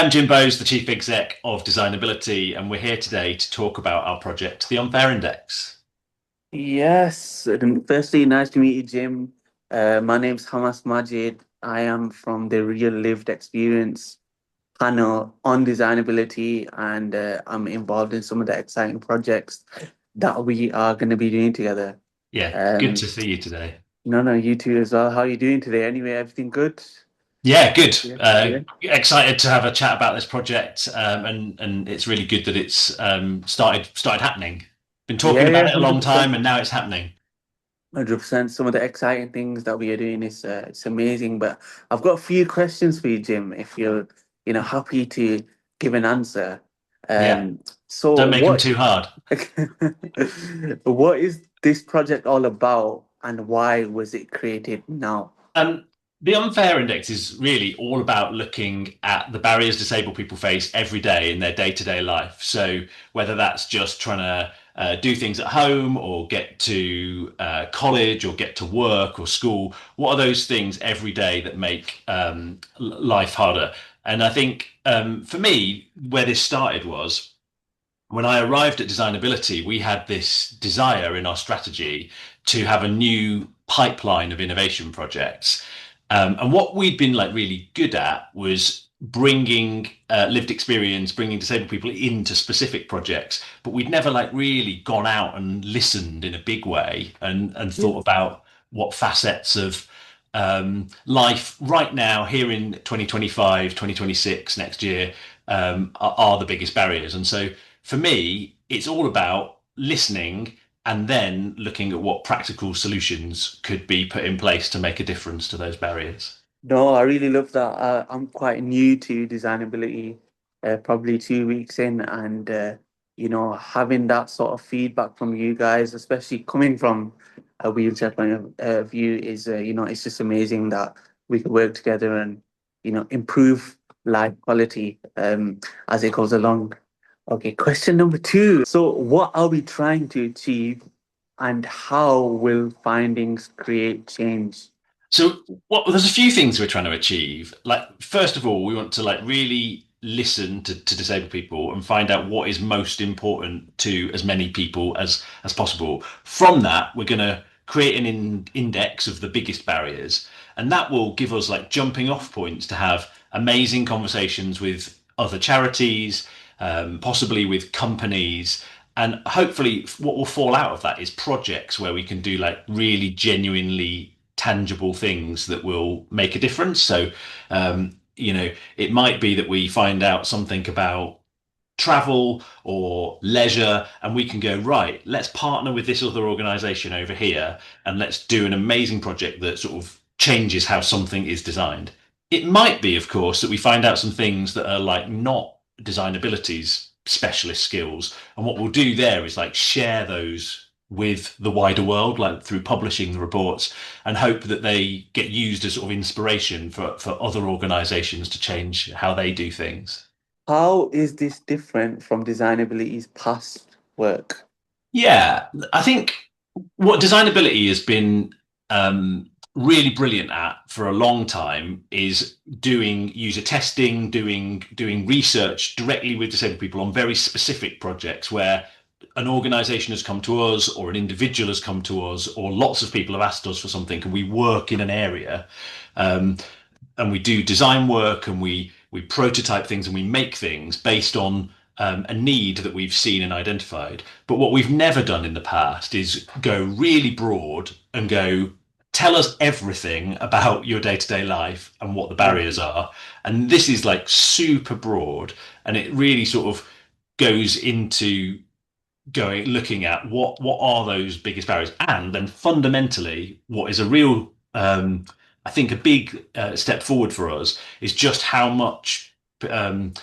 I'm Jim Bowes, the Chief Exec of Designability, and we're here today to talk about our project, the Unfair Index. Yes. Firstly, nice to meet you, Jim. My name's Hammas Majid. I am from the Real Lived Experience panel on designability, and I'm involved in some of the exciting projects that we are going to be doing together. Yeah, good Um, to see you today. no, no, you too as well. How are you doing today? Anyway, everything good? Yeah, good. Yeah, yeah, Excited to have a chat about this project, and it's really good that it's started happening. Been talking yeah, about yeah, it a long 100%. time, and now it's happening. 100%. Some of the exciting things that we are doing is it's amazing. But I've got a few questions for you, Jim, if you're, happy to give an answer. Yeah, So don't make them too hard. what is this project all about and why was it created now? Um, the Unfair Index is really all about looking at the barriers disabled people face every day in their day-to-day life. So whether that's just trying to do things at home or get to college or get to work or school, what are those things every day that make life harder? And I think for me, where this started was when I arrived at Designability, we had this desire in our strategy to have a new pipeline of innovation projects. And what we'd been like really good at was bringing lived experience, bringing disabled people into specific projects. But we'd never like really gone out and listened in a big way and Yeah. thought about what facets of life right now here in 2025, 2026, next year are the biggest barriers. And so for me, it's all about listening and then looking at what practical solutions could be put in place to make a difference to those barriers. No, I really love that. I'm quite new to designability, probably 2 weeks in, and having that sort of feedback from you guys, especially coming from a wheelchair point of view, is it's just amazing that we can work together and improve life quality as it goes along. Okay, question number two. So, what are we trying to achieve, and how will findings create change? So there's a few things we're trying to achieve. Like, first of all, we want to like really listen to disabled people and find out what is most important to as many people as possible. From that, we're going to create an index of the biggest barriers, and that will give us like jumping off points to have amazing conversations with other charities, possibly with companies. And hopefully, what will fall out of that is projects where we can do like really genuinely tangible things that will make a difference. So, it might be that we find out something about travel or leisure, and we can go, right, let's partner with this other organization over here and let's do an amazing project that sort of changes how something is designed. It might be, of course, that we find out some things that are like not designability's specialist skills. And what we'll do there is like share those with the wider world, like through publishing the reports, and hope that they get used as sort of inspiration for other organizations to change how they do things. How is this different from Designability's past work? Yeah, I think what designability has been really brilliant at for a long time is doing user testing, doing research directly with disabled people on very specific projects where an organization has come to us or an individual has come to us or lots of people have asked us for something and we work in an area. Um, and we do design work and we prototype things and we make things based on a need that we've seen and identified. But what we've never done in the past is go really broad and go, tell us everything about your day-to-day life and what the Yeah. barriers are. And this is like super broad, and it really sort of goes into going looking at what are those biggest barriers, and then fundamentally what is a real I think a big step forward for us is just how much um,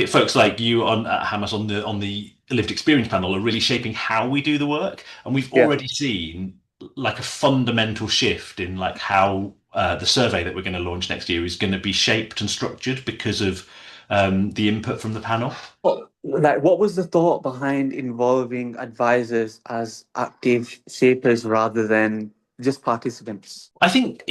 folks like you on at Hammas on the lived experience panel are really shaping how we do the work, and we've Yeah. already seen like a fundamental shift in like how the survey that we're going to launch next year is going to be shaped and structured because of the input from the panel. What was the thought behind involving advisors as active shapers rather than just participants? I think,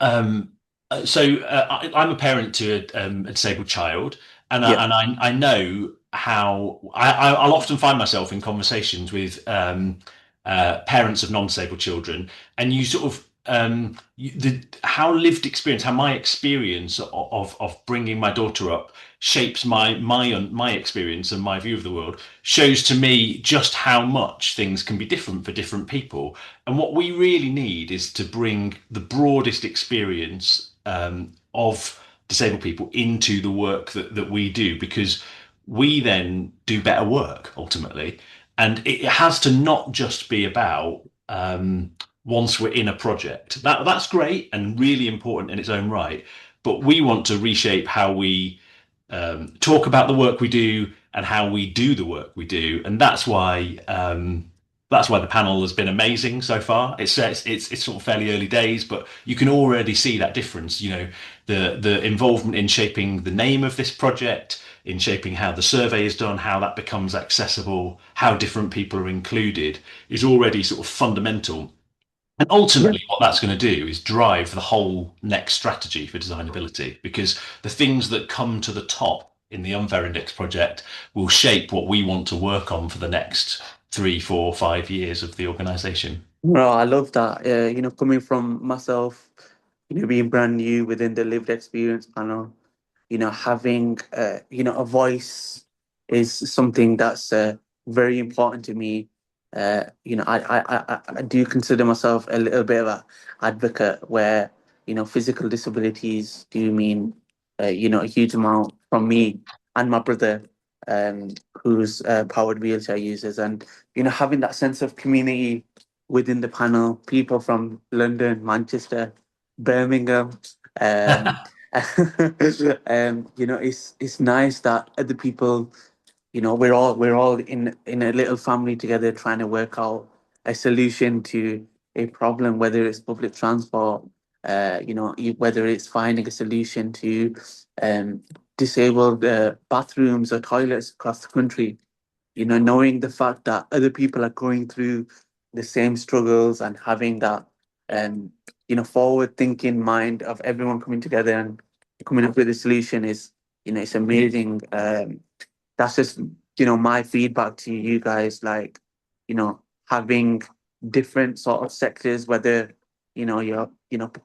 um, I'm a parent to a disabled child, and Yeah. I know how I'll often find myself in conversations with parents of non-disabled children, and you sort of how lived experience, how my experience of bringing my daughter up shapes my experience and my view of the world, shows to me just how much things can be different for different people. And what we really need is to bring the broadest experience of disabled people into the work that we do, because we then do better work ultimately. And it has to not just be about once we're in a project. That's great and really important in its own right. But we want to reshape how we talk about the work we do and how we do the work we do. And that's why the panel has been amazing so far. It's sort of fairly early days, but you can already see that difference. You know, the involvement in shaping the name of this project, in shaping how the survey is done, how that becomes accessible, how different people are included, is already sort of fundamental. And Yeah. ultimately, what that's going to do is drive the whole next strategy for designability, because the things that come to the top in the Unfair Index project will shape what we want to work on for the next 3, 4, 5 years of the organization. Well, I love that. Coming from myself, being brand new within the lived experience panel, having a voice is something that's very important to me. I do consider myself a little bit of a advocate where physical disabilities do mean a huge amount from me and my brother, who's powered wheelchair users, and having that sense of community within the panel, people from London, Manchester, Birmingham. Um, it's nice that other people, we're all in a little family together trying to work out a solution to a problem, whether it's public transport, whether it's finding a solution to um disabled bathrooms or toilets across the country. Knowing the fact that other people are going through the same struggles and having that, um, forward thinking mind of everyone coming together and coming up with a solution is, it's amazing. That's just, my feedback to you guys, like, having different sort of sectors, whether, you're,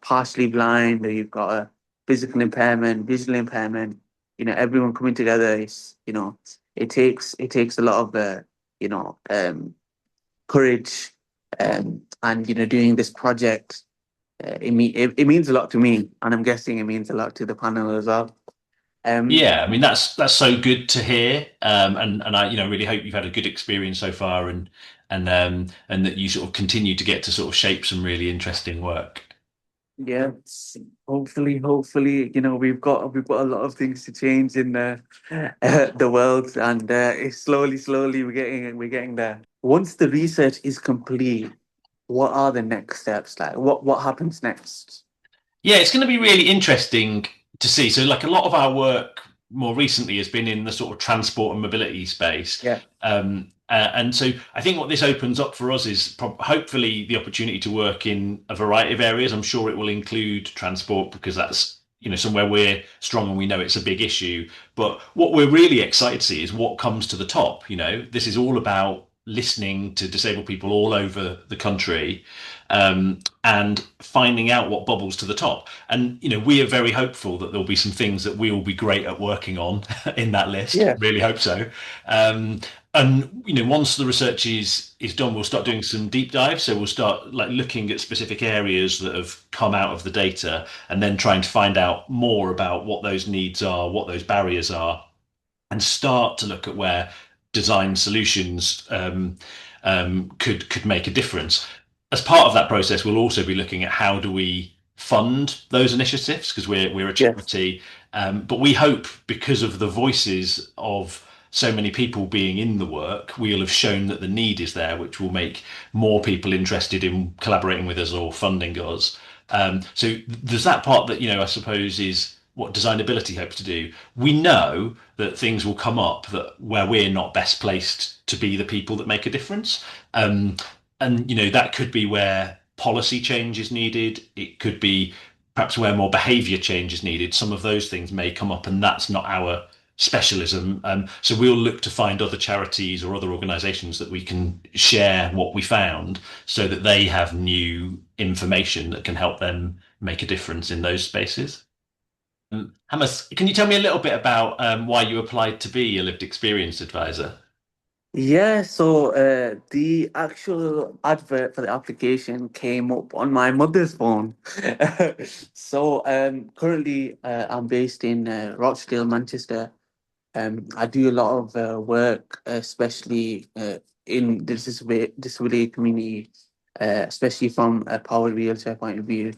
partially blind or you've got a physical impairment, visual impairment, everyone coming together is, it takes a lot of courage, and doing this project. It means a lot to me, and I'm guessing it means a lot to the panel as well. Um, Yeah, I mean that's so good to hear, and I really hope you've had a good experience so far, and that you sort of continue to get to sort of shape some really interesting work. yeah, hopefully, we've got a lot of things to change in the world, and it's slowly we're getting there. Once the research is complete, what are the next steps? Like, what happens next? Yeah, it's going to be really interesting to see. So, like a lot of our work more recently has been in the sort of transport and mobility space. Yeah. And so I think what this opens up for us is hopefully the opportunity to work in a variety of areas. I'm sure it will include transport because that's somewhere we're strong and we know it's a big issue. But what we're really excited to see is what comes to the top. This is all about listening to disabled people all over the country, and finding out what bubbles to the top. And we are very hopeful that there'll be some things that we will be great at working on in that list. Yeah. Really hope so. And once the research is done, we'll start doing some deep dives. So we'll start like looking at specific areas that have come out of the data, and then trying to find out more about what those needs are, what those barriers are, and start to look at where design solutions could make a difference. As part of that process, we'll also be looking at how do we fund those initiatives, because we're a Yes. charity, but we hope because of the voices of so many people being in the work, we'll have shown that the need is there, which will make more people interested in collaborating with us or funding us. So there's that part that I suppose is what designability hopes to do. We know that things will come up that where we're not best placed to be the people that make a difference. And that could be where policy change is needed. It could be perhaps where more behavior change is needed, some of those things may come up, and that's not our specialism. So we'll look to find other charities or other organisations that we can share what we found, so that they have new information that can help them make a difference in those spaces. Hammas, can you tell me a little bit about why you applied to be a lived experience advisor? Yeah, so the actual advert for the application came up on my mother's phone. So currently I'm based in Rochdale, Manchester. I do a lot of work, especially in the disability community, especially from a powered wheelchair point of view.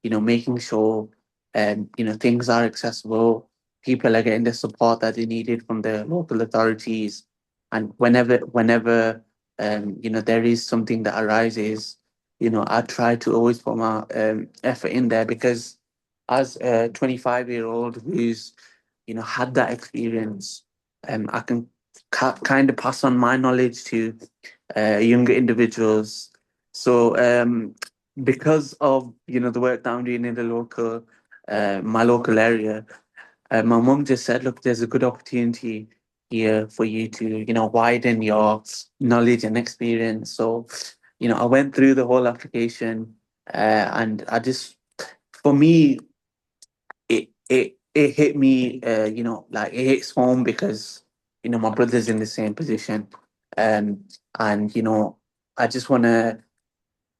Making sure things are accessible, people are getting the support that they needed from the local authorities, and whenever there is something that arises, I try to always put my effort in there because as a 25-year-old who's had that experience, I can kind of pass on my knowledge to younger individuals. So because of the work that I'm doing in the my local area, my mum just said, "Look, there's a good opportunity here for you to widen your knowledge and experience." So I went through the whole application, and I just for me it hit me, like it hits home because my brother's in the same position, um, and I just want to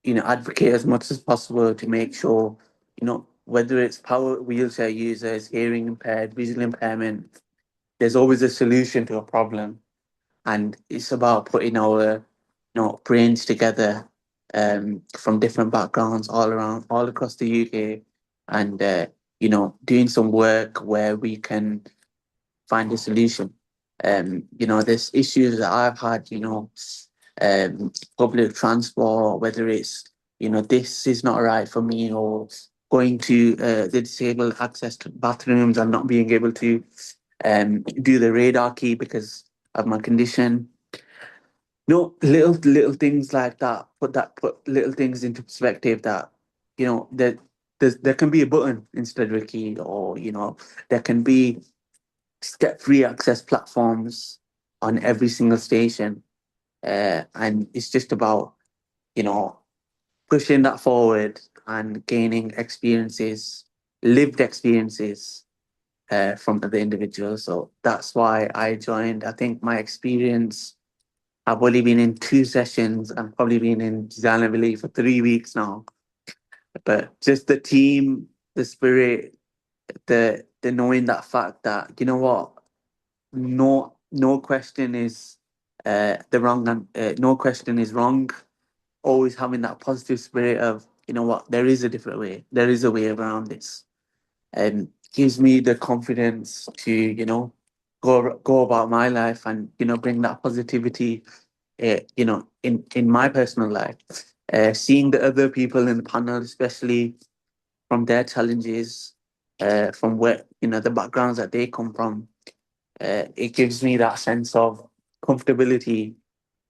advocate as much as possible to make sure whether it's power wheelchair users, hearing impaired, visual impairment, there's always a solution to a problem, and it's about putting our brains together from different backgrounds all across the UK, and doing some work where we can find a solution. There's issues that I've had, public transport, whether it's this is not right for me, or going to the disabled access to bathrooms and not being able to do the radar key because of my condition. No, little things like that. Put little things into perspective that that there can be a button instead of a key, or there can be step-free access platforms on every single station, and it's just about you know pushing that forward and gaining experiences, lived experiences from other individuals. So that's why I joined. I think my experience, I've only been in 2 sessions and probably been in Designability for 3 weeks now. But just the team, the spirit, the knowing that fact that what, no question is the wrong, and no question is wrong. Always having that positive spirit of what, there is a different way, there is a way around this, and gives me the confidence to go about my life and bring that positivity in my personal life. Seeing the other people in the panel, especially from their challenges, from where the backgrounds that they come from, it gives me that sense of comfortability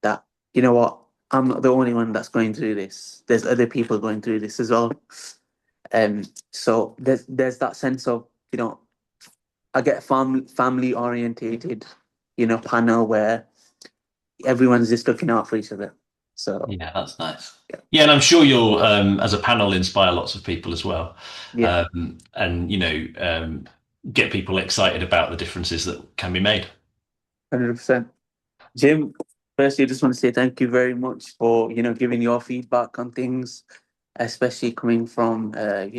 that what, I'm not the only one that's going through this. There's other people going through this as well. So there's that sense of I get family orientated panel where everyone's just looking out for each other. So Yeah, that's nice. Yeah, and I'm sure you'll, as a panel, inspire lots of people as well, yeah, and get people excited about the differences that can be made. 100%. Jim, firstly, I just want to say thank you very much for giving your feedback on things, especially coming from a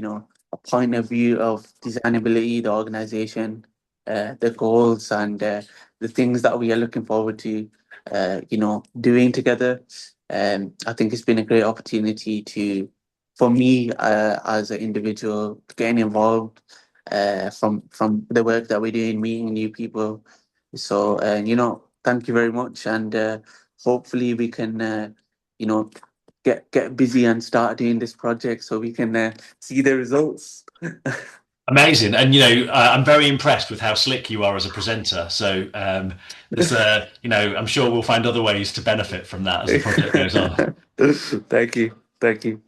point of view of designability, the organization, the goals, and the things that we are looking forward to doing together. I think it's been a great opportunity for me as an individual, getting involved from the work that we're doing, meeting new people. So thank you very much, and hopefully we can you know get busy and start doing this project so we can see the results. Amazing, and I'm very impressed with how slick you are as a presenter. So there's, I'm sure we'll find other ways to benefit from that as the project goes on. Thank you. Thank you.